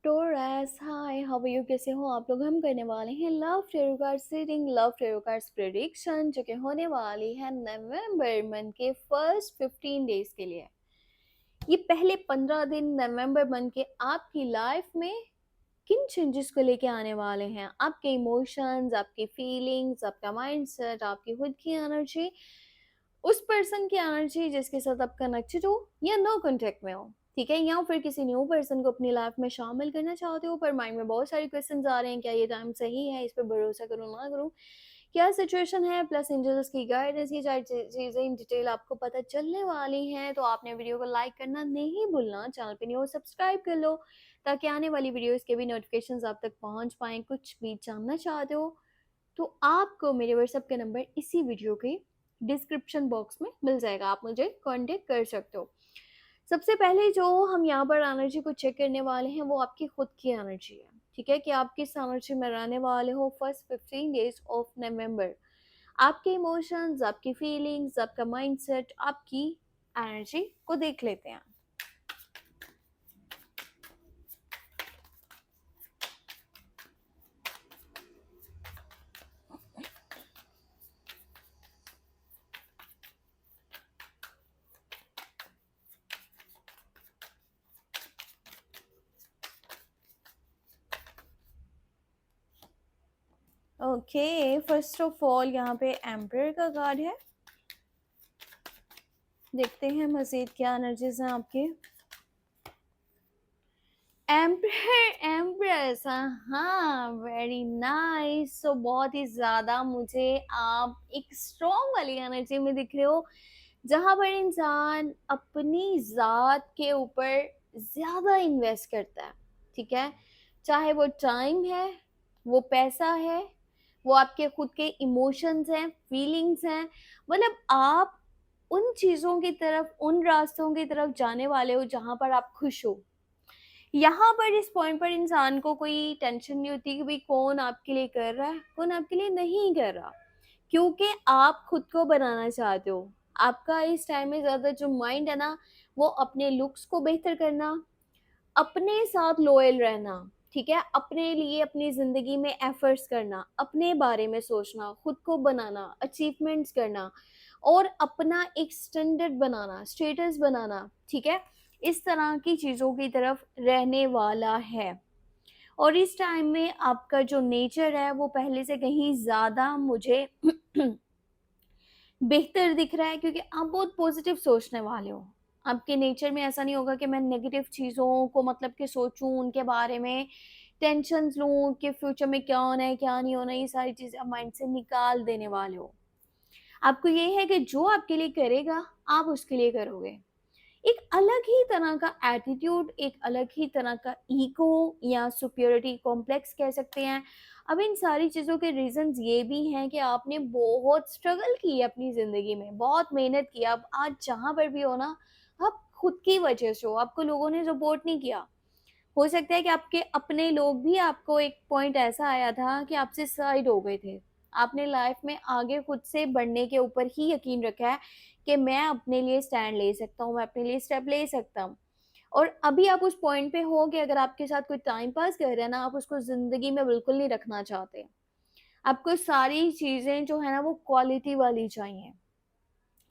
Torus hi how are you, कैसे हो आप लोग। हम करने वाले हैं love tarot cards reading, love tarot cards prediction, जो कि होने वाली है नवंबर मंथ के फर्स्ट 15 डेज के लिए। ये पहले 15 दिन नवंबर मंथ के आपकी लाइफ में किन चेंजेस को लेके आने वाले हैं। आपके इमोशंस, आपकी फीलिंग्स, आपका माइंडसेट, आपकी खुद की एनर्जी, उस पर्सन की एनर्जी जिसके साथ आप कनेक्टेड हो या नो कांटेक्ट में हो, ठीक है, या फिर किसी न्यू पर्सन को अपनी लाइफ में शामिल करना चाहते हो, पर माइंड में बहुत सारे क्वेश्चंस आ रहे हैं, क्या ये टाइम सही है, इस पर भरोसा करूँ ना करूँ, क्या सिचुएशन है, प्लस एंजल्स की गाइडेंस, ये सारी चीजें इन डिटेल आपको पता चलने वाली हैं। तो आपने वीडियो को लाइक करना नहीं भूलना, चैनल पे न्यू सब्सक्राइब कर लो ताकि आने वाली वीडियोस के भी नोटिफिकेशंस आप तक पहुंच पाएं। कुछ भी जानना चाहते हो तो आपको मेरे व्हाट्सएप का नंबर इसी वीडियो के डिस्क्रिप्शन बॉक्स में मिल जाएगा, आप मुझे कांटेक्ट कर सकते हो। सबसे पहले जो हम यहाँ पर एनर्जी को चेक करने वाले हैं वो आपकी खुद की एनर्जी है, ठीक है, कि आप किस एनर्जी में रहने वाले हो फर्स्ट 15 डेज ऑफ नवंबर। आपके इमोशंस, आपकी फीलिंग्स, आपका माइंडसेट, आपकी एनर्जी को देख लेते हैं। ओके, फर्स्ट ऑफ ऑल यहाँ पे एम्परर का कार्ड है। देखते हैं मजीद क्या एनर्जीज हैं आपकी। एम्परर, एम्प्रेस, हाँ वेरी नाइस। तो बहुत ही ज्यादा मुझे आप एक स्ट्रॉन्ग वाली एनर्जी में दिख रहे हो, जहां पर इंसान अपनी जात के ऊपर ज्यादा इन्वेस्ट करता है, ठीक है, चाहे वो टाइम है, वो पैसा है, वो आपके खुद के इमोशंस हैं, फीलिंग्स हैं, मतलब आप उन चीजों की तरफ, उन रास्तों की तरफ जाने वाले हो जहां पर आप खुश हो। यहाँ पर इस पॉइंट पर इंसान को कोई टेंशन नहीं होती कि भाई कौन आपके लिए कर रहा है, कौन आपके लिए नहीं कर रहा, क्योंकि आप खुद को बनाना चाहते हो। आपका इस टाइम में ज्यादा जो माइंड है ना, वो अपने लुक्स को बेहतर करना, अपने साथ लॉयल रहना, ठीक है, अपने लिए अपनी जिंदगी में एफर्ट्स करना, अपने बारे में सोचना, खुद को बनाना, अचीवमेंट्स करना और अपना एक स्टैंडर्ड बनाना, स्टेटस बनाना, ठीक है, इस तरह की चीजों की तरफ रहने वाला है। और इस टाइम में आपका जो नेचर है वो पहले से कहीं ज्यादा मुझे बेहतर दिख रहा है, क्योंकि आप बहुत पॉजिटिव सोचने वाले हो। आपके नेचर में ऐसा नहीं होगा कि मैं नेगेटिव चीज़ों को मतलब कि सोचूं, उनके बारे में टेंशन लूं कि फ्यूचर में क्या होना है क्या नहीं होना, ये सारी चीज़ें आप माइंड से निकाल देने वाले हो। आपको ये है कि जो आपके लिए करेगा आप उसके लिए करोगे। एक अलग ही तरह का एटीट्यूड, एक अलग ही तरह का ईगो या सुपियोरिटी कॉम्प्लेक्स कह सकते हैं। अब इन सारी चीज़ों के रीजंस ये भी हैं कि आपने बहुत स्ट्रगल की है अपनी ज़िंदगी में, बहुत मेहनत की। अब आज जहाँ पर भी हो ना, आप खुद की वजह से हो, आपको लोगों ने सपोर्ट नहीं किया। हो सकता है कि आपके अपने लोग भी, आपको एक पॉइंट ऐसा आया था कि आपसे साइड हो गए थे। आपने लाइफ में आगे खुद से बढ़ने के ऊपर ही यकीन रखा है कि मैं अपने लिए स्टैंड ले सकता हूँ, मैं अपने लिए स्टेप ले सकता हूँ। और अभी आप उस पॉइंट पे हो कि अगर आपके साथ कोई टाइम पास कर रहा है ना, आप उसको जिंदगी में बिल्कुल नहीं रखना चाहते। आपको सारी चीजें जो है ना वो क्वालिटी वाली चाहिए,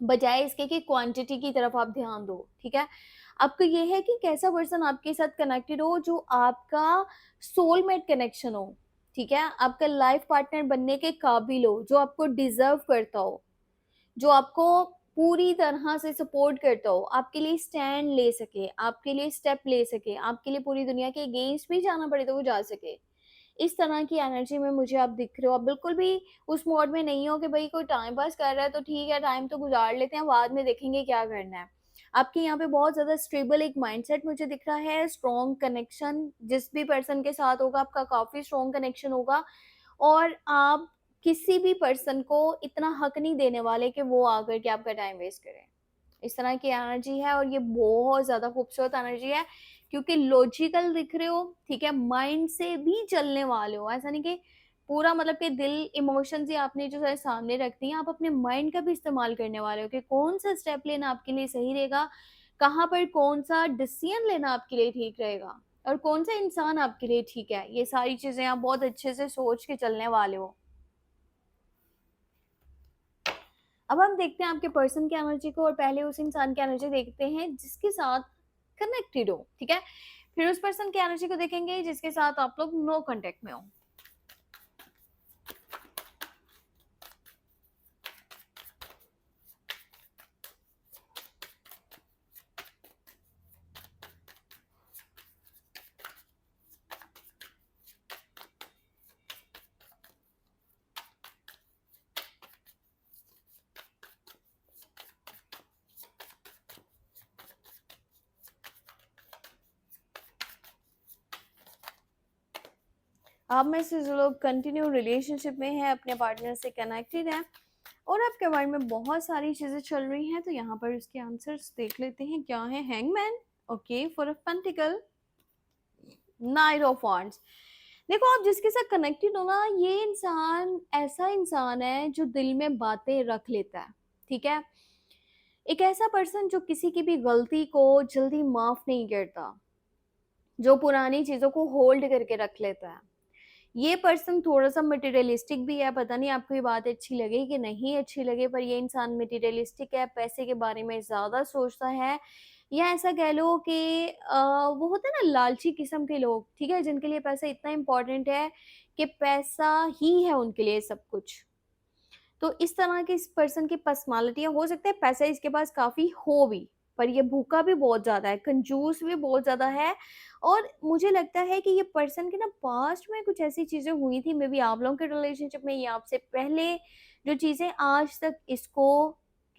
बजाय इसके कि क्वांटिटी की तरफ आप ध्यान दो, ठीक है। आपको ये है कि कैसा पर्सन आपके साथ कनेक्टेड हो, जो आपका सोलमेट कनेक्शन हो, ठीक है, आपका लाइफ पार्टनर बनने के काबिल हो, जो आपको डिजर्व करता हो, जो आपको पूरी तरह से सपोर्ट करता हो, आपके लिए स्टैंड ले सके, आपके लिए स्टेप ले सके, आपके लिए पूरी दुनिया के अगेंस्ट भी जाना पड़े तो वो जा सके। इस तरह की एनर्जी में मुझे आप दिख रहे हो। आप बिल्कुल भी उस मोड में नहीं हो कि भाई कोई टाइम पास कर रहा है तो ठीक है, टाइम तो गुजार लेते हैं, बाद में देखेंगे क्या करना है। आपके यहाँ पे बहुत ज़्यादा स्टेबल एक माइंडसेट मुझे दिख रहा है, स्ट्रॉन्ग कनेक्शन जिस भी पर्सन के साथ होगा आपका काफ़ी स्ट्रॉन्ग कनेक्शन होगा। और आप किसी भी पर्सन को इतना हक नहीं देने वाले कि वो आकर के आपका टाइम वेस्ट करें। इस तरह की एनर्जी है और ये बहुत ज़्यादा खूबसूरत एनर्जी है, क्योंकि लॉजिकल दिख रहे हो, ठीक है, माइंड से भी चलने वाले हो। ऐसा नहीं कि पूरा मतलब कि दिल इमोशंस ही आपने जो है सामने रख दी हैं, आप अपने माइंड का भी इस्तेमाल करने वाले हो कि कौन सा स्टेप लेना आपके लिए सही रहेगा, कहाँ पर कौन सा डिसीजन लेना आपके लिए ठीक रहेगा। और कौन सा इंसान आपके लिए ठीक है, ये सारी चीजें आप बहुत अच्छे से सोच के चलने वाले हो। अब हम देखते हैं आपके पर्सन की एनर्जी को, और पहले उस इंसान की एनर्जी देखते हैं जिसके साथ कनेक्टेड हो, ठीक है। फिर उस पर्सन की एनर्जी को देखेंगे जिसके साथ आप लोग नो कांटेक्ट में हो। आप में से जो लोग कंटिन्यू रिलेशनशिप में हैं, अपने पार्टनर से कनेक्टेड हैं और आपके माइंड में बहुत सारी चीजें चल रही हैं, तो यहाँ पर उसके आंसर्स देख लेते हैं क्या है। Hangman, okay, for a pentacle, night of wands. देखो, आप जिसके साथ कनेक्टेड हो ना, ये इंसान ऐसा इंसान है जो दिल में बातें रख लेता है, ठीक है। एक ऐसा पर्सन जो किसी की भी गलती को जल्दी माफ नहीं करता, जो पुरानी चीजों को होल्ड करके रख लेता है। ये पर्सन थोड़ा-सा मटेरियलिस्टिक भी है, पता नहीं आपको ये बात अच्छी लगे कि नहीं अच्छी लगे, पर ये इंसान मटेरियलिस्टिक है, पैसे के बारे में ज़्यादा सोचता है, या ऐसा कह लो कि वो होते हैं ना लालची किस्म के लोग, ठीक है? जिनके लिए पैसा इतना इम्पोर्टेंट है कि पैसा ही है उनके लिए सब कुछ। तो इस तरह की इस पर्सन की पर्सनैलिटी हो सकता है पैसा इसके पास काफ़ी हो भी, पर ये भूखा भी बहुत ज़्यादा है, कंजूस भी बहुत ज़्यादा है। और मुझे लगता है कि ये पर्सन के ना पास्ट में कुछ ऐसी चीज़ें हुई थी, मे बी आप लोगों के रिलेशनशिप में या आपसे पहले, जो चीज़ें आज तक इसको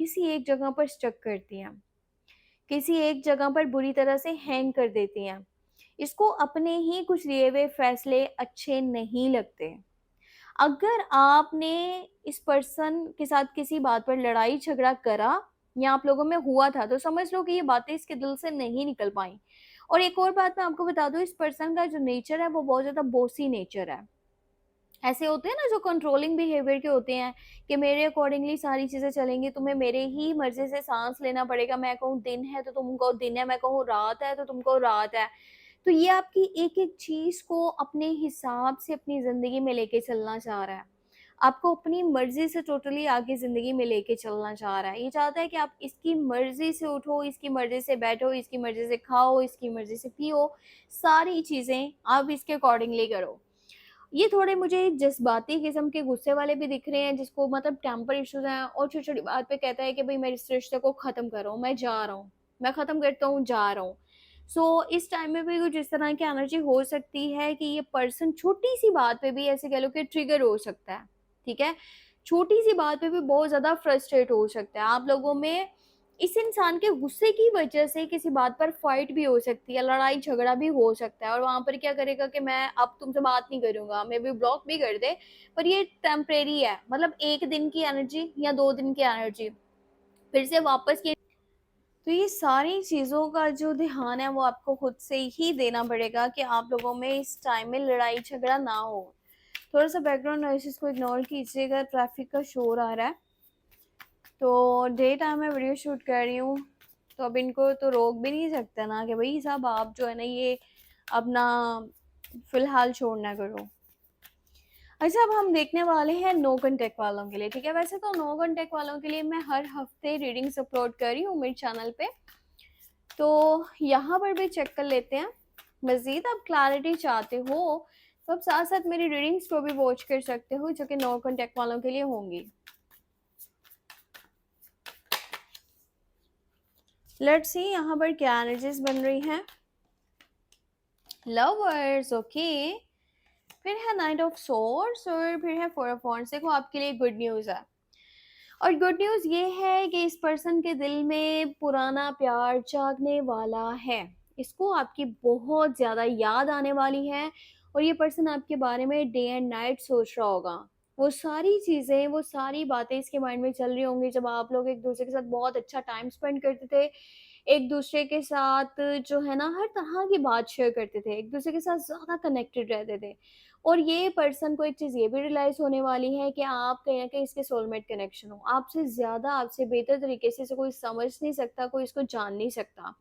किसी एक जगह पर स्टक करती हैं, किसी एक जगह पर बुरी तरह से हैंग कर देती हैं। इसको अपने ही कुछ लिए हुए फैसले अच्छे नहीं लगते। अगर आपने इस पर्सन के साथ किसी बात पर लड़ाई झगड़ा करा या आप लोगों में हुआ था, तो समझ लो कि ये बातें इसके दिल से नहीं निकल पाई। और एक और बात मैं आपको बता दूं, इस पर्सन का जो नेचर है वो बहुत ज्यादा बोसी नेचर है। ऐसे होते हैं ना जो कंट्रोलिंग बिहेवियर के होते हैं कि मेरे अकॉर्डिंगली सारी चीजें चलेंगी, तुम्हें मेरे ही मर्जी से सांस लेना पड़ेगा, मैं कहूँ दिन है तो तुमको दिन है, मैं कहूँ रात है तो तुमको रात है। तो ये आपकी एक-एक चीज़ को अपने हिसाब से अपनी ज़िंदगी में लेके चलना चाह रहा है। आपको अपनी मर्ज़ी से टोटली आगे ज़िंदगी में लेके चलना चाह रहा है। ये चाहता है कि आप इसकी मर्ज़ी से उठो, इसकी मर्ज़ी से बैठो, इसकी मर्ज़ी से खाओ, इसकी मर्ज़ी से पियो, सारी चीज़ें आप इसके अकॉर्डिंगली करो। ये थोड़े मुझे जज़्बाती किस्म के गुस्से वाले भी दिख रहे हैं, जिसको मतलब टेम्पर इश्यूज़ हैं और छोटी-छोटी बात पे कहता है कि भई मेरे इस रिश्ते को ख़त्म करो, मैं जा रहा हूँ, मैं ख़त्म करता हूँ, जा रहा हूँ। इस टाइम में भी कुछ इस तरह की एनर्जी हो सकती है कि ये पर्सन छोटी-सी बात पे भी ऐसे कह लो कि ट्रिगर हो सकता है, ठीक है? छोटी-सी बात पे भी बहुत ज़्यादा फ्रस्ट्रेट हो सकता है। आप लोगों में इस इंसान के गुस्से की वजह से किसी बात पर फाइट भी हो सकती है, लड़ाई झगड़ा भी हो सकता है, और वहाँ पर क्या करेगा कि मैं अब तुमसे बात नहीं करूँगा, मे बी ब्लॉक भी कर दे, पर ये टेम्परेरी है, मतलब 1 दिन की एनर्जी या 2 दिन की एनर्जी, फिर से वापस ये। तो ये सारी चीज़ों का जो ध्यान है वो आपको खुद से ही देना पड़ेगा कि आप लोगों में इस टाइम में लड़ाई झगड़ा ना हो। थोड़ा-सा बैकग्राउंड नॉइसेज़ को इग्नोर कीजिएगा, ट्रैफिक का शोर आ रहा है। तो डे टाइम में वीडियो शूट कर रही हूँ, तो अब इनको तो रोक भी नहीं सकते ना कि भई साहब आप जो है ना ये अपना फ़िलहाल शोर ना करो। अच्छा, अब हम देखने वाले हैं नो कॉन्टैक्ट वालों के लिए, ठीक है? वैसे तो नो कॉन्टैक्ट वालों के लिए मैं हर हफ़्ते रीडिंग्स अपलोड कर रही हूँ मेरे चैनल पे। तो यहाँ पर भी चेक कर लेते हैं। मज़ीद आप क्लैरिटी चाहते हो, तो आप साथ-साथ मेरी रीडिंग्स को भी वॉच कर सकते हो, जो कि नो कॉन्टैक्ट वालों के लिए होंगी। लेट्स सी यहाँ पर क्या एनर्जीज़ बन रही हैं। Lovers, okay. फिर है नाइट ऑफ सोर्ड्स और फिर है फोर ऑफ वांड्स। देखो, आपके लिए गुड न्यूज़ है, और गुड न्यूज़ ये है कि इस पर्सन के दिल में पुराना प्यार जागने वाला है। इसको आपकी बहुत ज़्यादा याद आने वाली है, और ये पर्सन आपके बारे में डे एंड नाइट सोच रहा होगा। वो सारी चीज़ें, वो सारी बातें इसके माइंड में चल रही होंगी जब आप लोग एक-दूसरे के साथ बहुत अच्छा टाइम स्पेंड करते थे। एक-दूसरे के साथ जो है ना हर तरह की बात शेयर करते थे, एक-दूसरे के साथ ज़्यादा कनेक्टेड रहते थे। और ये पर्सन को एक चीज़ ये भी रियलाइज़ होने वाली है कि आप कहीं न कहीं इसके सोलमेट कनेक्शन हो। आपसे ज़्यादा, आपसे बेहतर तरीके से इसे कोई समझ नहीं सकता, कोई इसको जान नहीं सकता।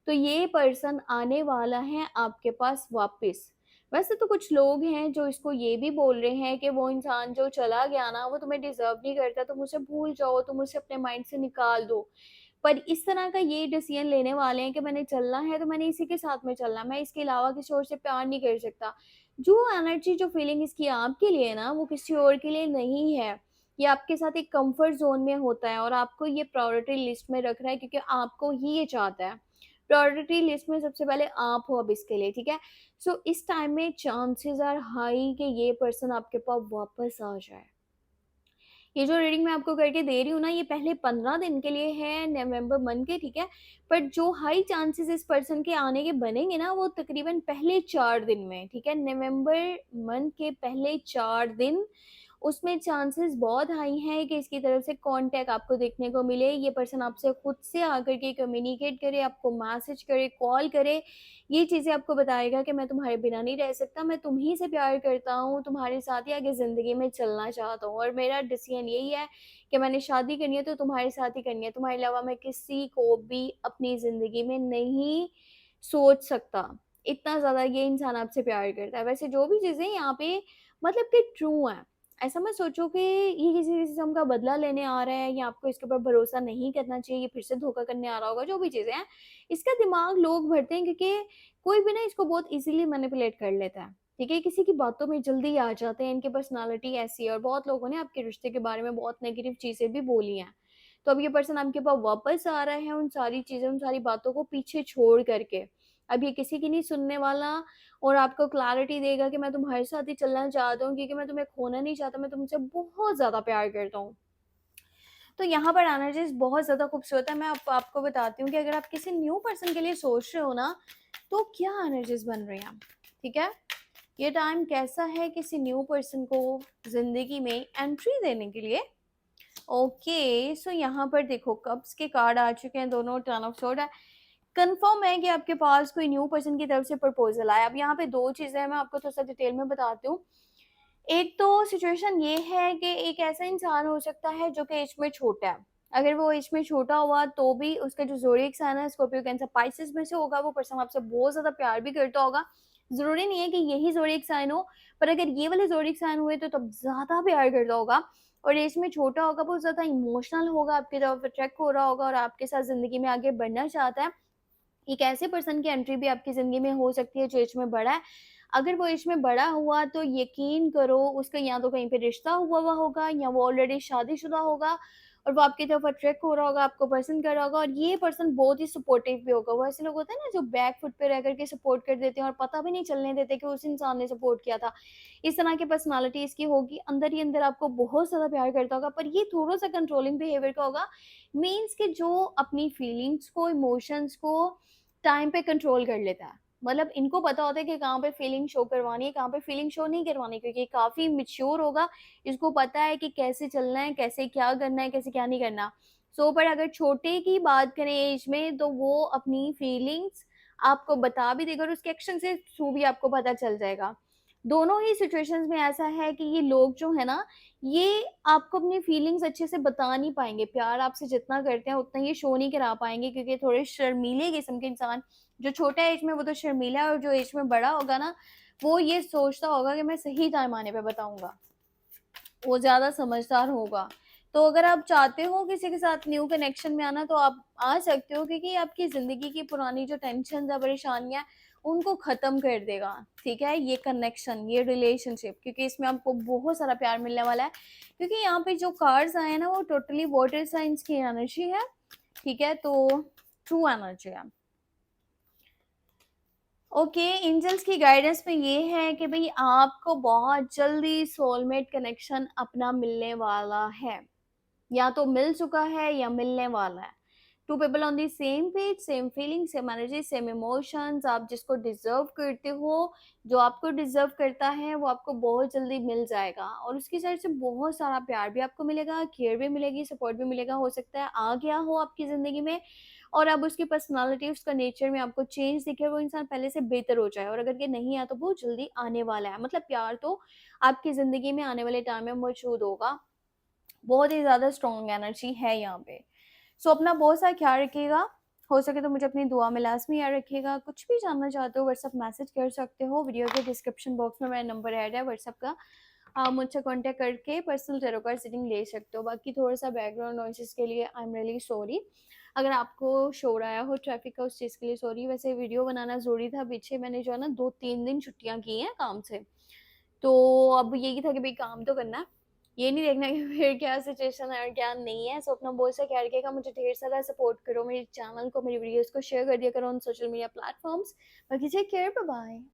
तो ये पर्सन आने वाला है आपके पास वापस। वैसे तो कुछ लोग हैं जो इसको ये भी बोल रहे हैं कि वो इंसान जो चला गया ना वो तुम्हें डिजर्व नहीं करता, तुम उसे भूल जाओ, तुम उसे अपने माइंड से निकाल दो। पर इस तरह का ये डिसीजन लेने वाले हैं कि मैंने चलना है तो मैंने इसी के साथ में चलना है, मैं इसके अलावा किसी और से प्यार नहीं कर सकता। जो एनर्जी जो फीलिंग इसकी आपके लिए ना वो किसी और के लिए नहीं है। ये आपके साथ एक कंफर्ट जोन में होता है और आपको ये प्रायोरिटी लिस्ट में रख रहा है क्योंकि आपको ही ये चाहता है। प्रायोरिटी लिस्ट में सबसे पहले आप हो अब इसके लिए, ठीक है। सो इस टाइम में चांसेस आर हाई कि ये पर्सन आपके पास वापस आ जाए। ये जो रीडिंग मैं आपको करके दे रही हूँ ना, ये पहले 15 दिन के लिए है नवंबर मंथ के, ठीक है। बट जो हाई चांसेस इस पर्सन के आने के बनेंगे ना वो तकरीबन पहले 4 दिन में, ठीक है। नवंबर मंथ के पहले 4 दिन उसमें चांसेस बहुत हाई हैं कि इसकी तरफ से कांटेक्ट आपको देखने को मिले। ये पर्सन आपसे खुद से आकर के कम्युनिकेट करे, आपको मैसेज करे, कॉल करे, ये चीज़ें आपको बताएगा कि मैं तुम्हारे बिना नहीं रह सकता, मैं तुम्ही से प्यार करता हूँ, तुम्हारे साथ ही आगे ज़िंदगी में चलना चाहता हूँ और मेरा डिसीजन यही है कि मैंने शादी करनी है तो तुम्हारे साथ ही करनी है, तुम्हारे अलावा मैं किसी को भी अपनी ज़िंदगी में नहीं सोच सकता। इतना ज़्यादा ये इंसान आपसे प्यार करता है। वैसे जो भी चीज़ें यहाँ पे मतलब कि ट्रू हैं, ऐसा मत सोचो कि ये किसी किस्म का बदला लेने आ रहा है या आपको इसके ऊपर भरोसा नहीं करना चाहिए, ये फिर से धोखा करने आ रहा होगा, जो भी चीज़ें हैं, इसका दिमाग लोग भरते हैं क्योंकि कोई भी ना इसको बहुत ईज़िली मैनिपुलेट कर लेता है, ठीक है? किसी की बातों में जल्दी आ जाते हैं, इनकी पर्सनैलिटी ऐसी है और बहुत लोगों ने आपके रिश्ते के बारे में बहुत नेगेटिव चीज़ें भी बोली हैं। तो अब ये पर्सन आपके पास वापस आ रहा है उन सारी चीज़ें, उन सारी बातों को पीछे छोड़ कर के। अब ये किसी की नहीं सुनने वाला और आपको क्लैरिटी देगा कि मैं तुम्हारे साथ ही चलना चाहता हूँ क्योंकि मैं तुम्हें खोना नहीं चाहता, मैं तुमसे बहुत ज़्यादा प्यार करता हूँ। तो यहाँ पर एनर्जीज़ बहुत ज़्यादा खूबसूरत है। मैं आपको बताती हूँ कि अगर आप किसी न्यू पर्सन के लिए सोच रहे हो ना, तो क्या एनर्जीज़ बन रही हैं, ठीक है? ये टाइम कैसा है किसी न्यू पर्सन को ज़िंदगी में एंट्री देने के लिए? ओके, सो यहाँ पर देखो कप्स के कार्ड आ चुके हैं दोनों, टर्न ऑफ सोर्ड है। कन्फर्म है कि आपके पास कोई न्यू पर्सन की तरफ से प्रपोज़ल आया है। अब यहाँ पे 2 चीज़ें हैं, मैं आपको थोड़ा-सा डिटेल में बताती हूँ। एक तो सिचुएशन ये है कि एक ऐसा इंसान हो सकता है जो कि एज में छोटा है। अगर वो एज में छोटा हुआ तो भी उसका जो ज़ोडिएक साइन है स्कॉर्पियो, कैंसर, पाइसेस में से होगा, वो पर्सन आपसे बहुत ज़्यादा प्यार भी करता होगा। ज़रूरी नहीं है कि यही ज़ोडिएक साइन हो, पर अगर ये वाले ज़ोडिएक साइन हुए तो तब ज़्यादा प्यार करता होगा और एज में छोटा होगा, बहुत ज़्यादा इमोशनल होगा, आपकी तरफ अट्रैक्ट हो रहा होगा और आपके साथ ज़िंदगी में आगे बढ़ना चाहता है। एक ऐसे पर्सन की एंट्री भी आपकी ज़िंदगी में हो सकती है जो एज में बड़ा है। अगर वो एज में बड़ा हुआ तो यकीन करो उसका या तो कहीं पे रिश्ता हुआ हुआ होगा या वो ऑलरेडी शादीशुदा होगा और वो आपकी तरफ अट्रैक्ट हो रहा होगा, आपको पसंद कर रहा होगा और ये पर्सन बहुत ही सपोर्टिव भी होगा। वो ऐसे लोग होते हैं ना जो बैक फुट पे रह कर के सपोर्ट कर देते हैं और पता भी नहीं चलने देते कि उस इंसान ने सपोर्ट किया था। इस तरह की पर्सनैलिटी इसकी होगी, अंदर ही अंदर आपको बहुत ज़्यादा प्यार करता होगा, पर ये थोड़ा-सा कंट्रोलिंग बिहेवियर का होगा। मीन्स कि जो अपनी फीलिंग्स को, इमोशंस को टाइम पे कंट्रोल कर लेता है। मतलब इनको पता होता है कि कहाँ पे फीलिंग शो करवानी है, कहाँ पे फीलिंग शो नहीं करवानी, क्योंकि ये काफ़ी मैच्योर होगा। इसको पता है कि कैसे चलना है, कैसे क्या करना है, कैसे क्या नहीं करना। सो पर अगर छोटे की बात करें एज में तो वो अपनी फीलिंग्स आपको बता भी देगा और उसके एक्शन से थ्रू भी आपको पता चल जाएगा। दोनों ही सिचुएशंस में ऐसा है कि ये लोग जो है ना, ये आपको अपनी फीलिंग्स अच्छे से बता नहीं पाएँगे। प्यार आपसे जितना करते हैं उतना ये शो नहीं करा पाएँगे क्योंकि थोड़े शर्मीले किस्म के इंसान, जो छोटा एज में वो तो शर्मीला है और जो एज में बड़ा होगा ना, वो ये सोचता होगा कि मैं सही टाइम आने पे बताऊँगा। वो ज़्यादा समझदार होगा। तो अगर आप चाहते हो किसी के साथ न्यू कनेक्शन में आना तो आप आ सकते हो क्योंकि आपकी ज़िंदगी की पुरानी जो टेंशन्स या परेशानियाँ हैं, उनको ख़त्म कर देगा, ठीक है? ये कनेक्शन, ये रिलेशनशिप, क्योंकि इसमें आपको बहुत सारा प्यार मिलने वाला है। क्योंकि यहाँ पे जो कार्ड्स आए हैं ना वो टोटली वाटर साइन्स की एनर्जी है, ठीक है? तो ट्रू एनर्जी है। ओके, एंजल्स की गाइडेंस में ये है कि भई आपको बहुत जल्दी सोलमेट कनेक्शन अपना मिलने वाला है। या तो मिल चुका है या मिलने वाला है। Two people on the same page, same feeling, same energy, same emotions, आप जिसको डिज़र्व करते हो, जो आपको डिज़र्व करता है, वो आपको बहुत जल्दी मिल जाएगा और उसकी साइड से बहुत सारा प्यार भी आपको मिलेगा, केयर भी मिलेगी, सपोर्ट भी मिलेगा। हो सकता है आ गया हो आपकी ज़िंदगी में और अब उसकी पर्सनैलिटी, उसका नेचर में आपको चेंज दिखे, वो इंसान पहले से बेहतर हो जाए और अगर ये नहीं आया तो बहुत जल्दी आने वाला है। मतलब प्यार तो आपकी ज़िंदगी में आने वाले टाइम में मौजूद होगा। बहुत ही ज़्यादा स्ट्रॉन्ग एनर्जी है यहाँ पे। सो अपना बहुत सारा ख्याल रखिएगा हो सके तो मुझे अपनी दुआ में लाज़मी याद रखिएगा। कुछ भी जानना चाहते हो व्हाट्सएप मैसेज कर सकते हो। वीडियो के डिस्क्रिप्शन बॉक्स में मेरा नंबर ऐड है व्हाट्सएप का। आप मुझसे कॉन्टैक्ट करके पर्सनल टैरो कार्ड रीडिंग ले सकते हो। बाकी थोड़ा-सा बैकग्राउंड नॉइसेज़ के लिए आई एम रियली सॉरी। अगर आपको शोर आया हो ट्रैफ़िक का, उस चीज़ के लिए सॉरी। वैसे वीडियो बनाना ज़रूरी था, पीछे मैंने जो है ना 2-3 दिन छुट्टियाँ की हैं काम से। तो अब यही था कि भई काम तो करना है। ये नहीं देखना कि फिर क्या सिचुएशन है और क्या नहीं है। सो अपना बहुत सा ख्याल रखिएगा, मुझे ढेर सारा सपोर्ट करो, मेरे चैनल को, मेरी वीडियोज़ को शेयर कर दिया करो ऑन सोशल मीडिया प्लेटफ़ॉर्म्स। बाकी टेक केयर, बाय बाय।